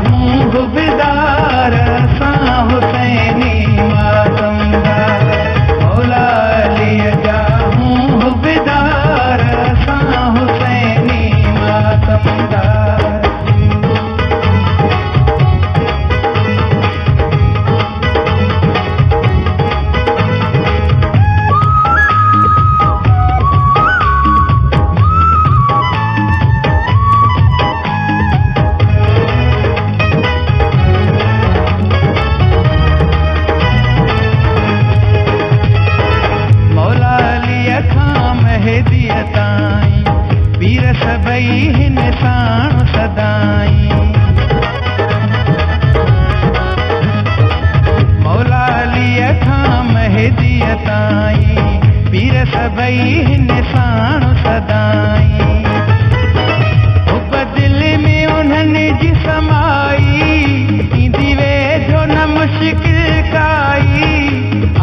हूँ हुबदार सां हुसैनी मातमदार मौला अली जा हूँ हुबदार सां हुसैनी मातमदार पीर सभई हिन साण सदाई मौला अलीअ खां महदीअ ताईं पीर सभई हिन साण सदाई हुब दिल में उन्हनि जी समाई ईंदी वेझो न मुश्किल काई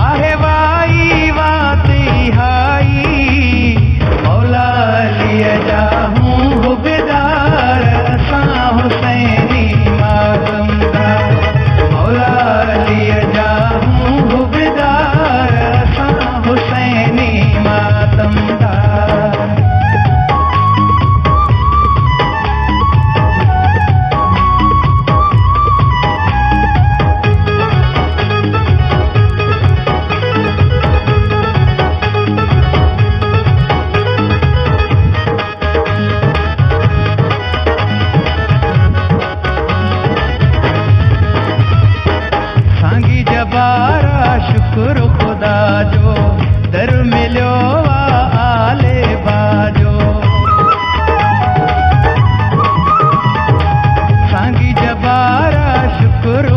आहे वाई वात हाई मौला अलीअ जा हूँ हुबदार सां हुसैनी मातमदार मौला अलीअ जा हूँ हुबदार सां हुसैनी मातमदार जबारा शुक्र खुदा जो दर मिलियो आले बाजो सांगी जबारा शुक्र